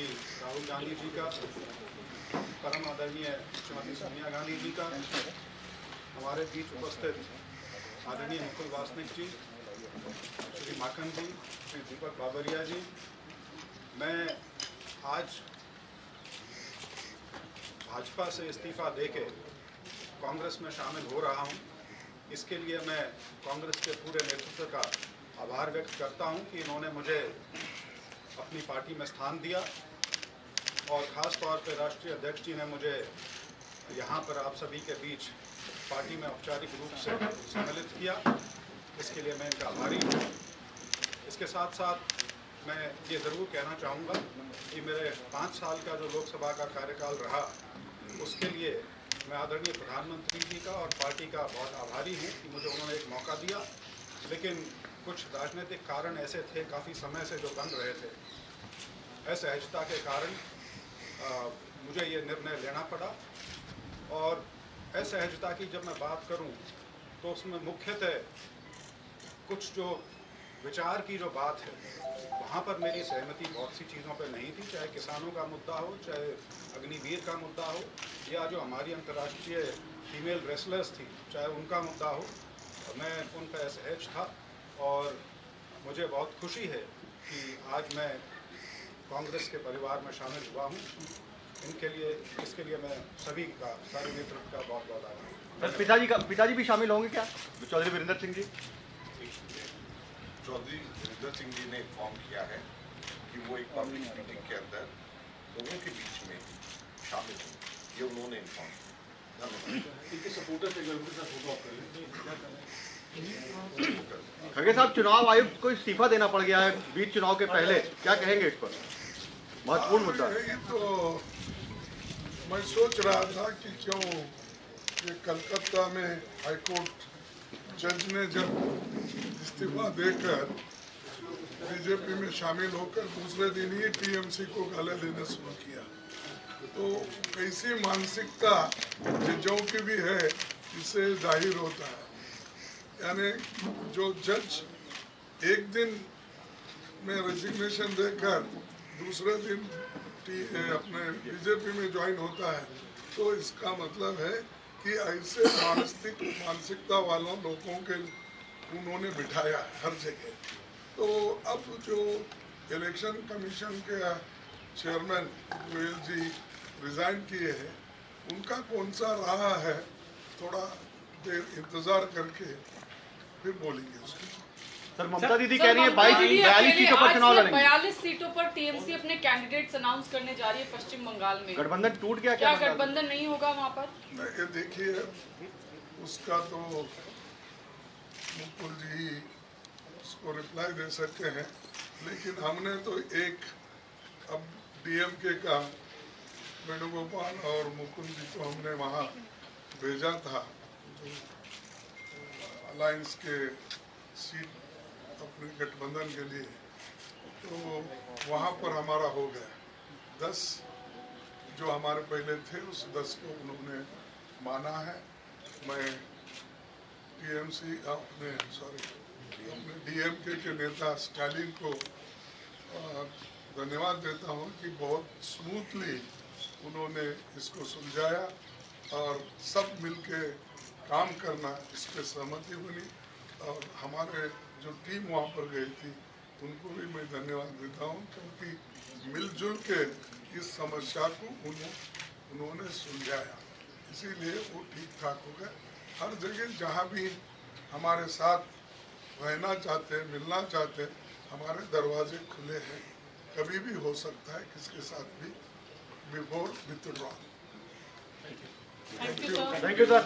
श्री राहुल गांधी जी का, परम आदरणीय श्रीमती सोनिया गांधी जी का, हमारे बीच उपस्थित आदरणीय मुकुल वासनिक जी, श्री माखन जी, श्री दीपक बाबरिया जी। मैं आज भाजपा से इस्तीफा देके कांग्रेस में शामिल हो रहा हूं। इसके लिए मैं कांग्रेस के पूरे नेतृत्व का आभार व्यक्त करता हूं कि इन्होंने मुझे अपनी पार्टी में स्थान दिया और ख़ास तौर पर राष्ट्रीय अध्यक्ष जी ने मुझे यहाँ पर आप सभी के बीच पार्टी में औपचारिक रूप से सम्मिलित किया। इसके लिए मैं इनका आभारी हूँ। इसके साथ साथ मैं ये ज़रूर कहना चाहूँगा कि मेरे 5 साल का जो लोकसभा का कार्यकाल रहा, उसके लिए मैं आदरणीय प्रधानमंत्री जी का और पार्टी का बहुत आभारी हूँ कि मुझे उन्होंने एक मौका दिया। लेकिन कुछ राजनीतिक कारण ऐसे थे काफ़ी समय से जो बन रहे थे, असहजता के कारण मुझे ये निर्णय लेना पड़ा। और असहजता की जब मैं बात करूं तो उसमें मुख्यतः कुछ जो विचार की जो बात है, वहाँ पर मेरी सहमति बहुत सी चीज़ों पर नहीं थी, चाहे किसानों का मुद्दा हो, चाहे अग्निवीर का मुद्दा हो, या जो हमारी अंतर्राष्ट्रीय फीमेल रेसलर्स थी, चाहे उनका मुद्दा हो। मैं उन पर असहज था और मुझे बहुत खुशी है कि आज मैं कांग्रेस के परिवार में शामिल हुआ हूँ। इसके लिए मैं सभी का, सारे नेतृत्व का बहुत बहुत आभार। सर, पिताजी भी शामिल होंगे क्या? चौधरी वीरेंद्र सिंह जी। चौधरी वीरेंद्र सिंह जी ने इन्फॉर्म किया है कि वो एक पब्लिक मीटिंग के अंदर लोगों के बीच में शामिल होंगे, ये उन्होंने इन्फॉर्म किया। इनके सपोर्टर से उनके साथ फोटो आप कर लें। खड़गे साहब, चुनाव आयुक्त को इस्तीफा देना पड़ गया है बीच चुनाव के पहले, क्या कहेंगे इस पर? महत्वपूर्ण मुद्दा है। तो मैं सोच रहा था कि क्यों ये कलकत्ता में हाईकोर्ट जज ने जब इस्तीफा देकर बीजेपी में शामिल होकर दूसरे दिन ही टीएमसी को गाले देना शुरू किया, तो ऐसी मानसिकता जजों की भी है, इससे जाहिर होता है। यानी जो जज एक दिन में रेजिग्नेशन देकर दूसरे दिन अपने बीजेपी में ज्वाइन होता है, तो इसका मतलब है कि ऐसे मानसिकता वालों लोगों के उन्होंने बिठाया है हर जगह। तो अब जो इलेक्शन कमीशन के चेयरमैन गोयल जी रिजाइन किए हैं, उनका कौन सा रहा है, थोड़ा देर इंतजार करके फिर बोलेंगे उसके। सर, ममता दीदी कह रही है 42 सीटों पर चुनाव लड़ेंगे। 42 सीटों पर टीएमसी अपने कैंडिडेट्स अनाउंस करने जा रही है पश्चिम बंगाल में। गठबंधन टूट गया क्या? गठबंधन नहीं होगा वहाँ पर? ये देखिए, उसका तो मुकुल जी उसको रिप्लाई दे सकते हैं, लेकिन हमने तो एक अब डीएमके का वेणुगोपाल और मुकुल जी को हमने वहाँ भेजा था, जो अलायंस के सीट अपने गठबंधन के लिए, तो वहाँ पर हमारा हो गया 10 जो हमारे पहले थे, उस 10 को उन्होंने माना है। मैं टीएमसी अपने डीएमके के नेता स्टालिन को धन्यवाद देता हूँ कि बहुत स्मूथली उन्होंने इसको सुलझाया और सब मिलके काम करना, इस पर सहमति बनी। और हमारे जो टीम वहाँ पर गई थी, उनको भी मैं धन्यवाद देता हूँ, क्योंकि मिलजुल के इस समस्या को उन्होंने सुलझाया, इसीलिए वो ठीक ठाक हो गए। हर जगह जहाँ भी हमारे साथ रहना चाहते, मिलना चाहते, हमारे दरवाजे खुले हैं, कभी भी हो सकता है किसके साथ भी, before withdrawal. Thank you sir. Thank you sir.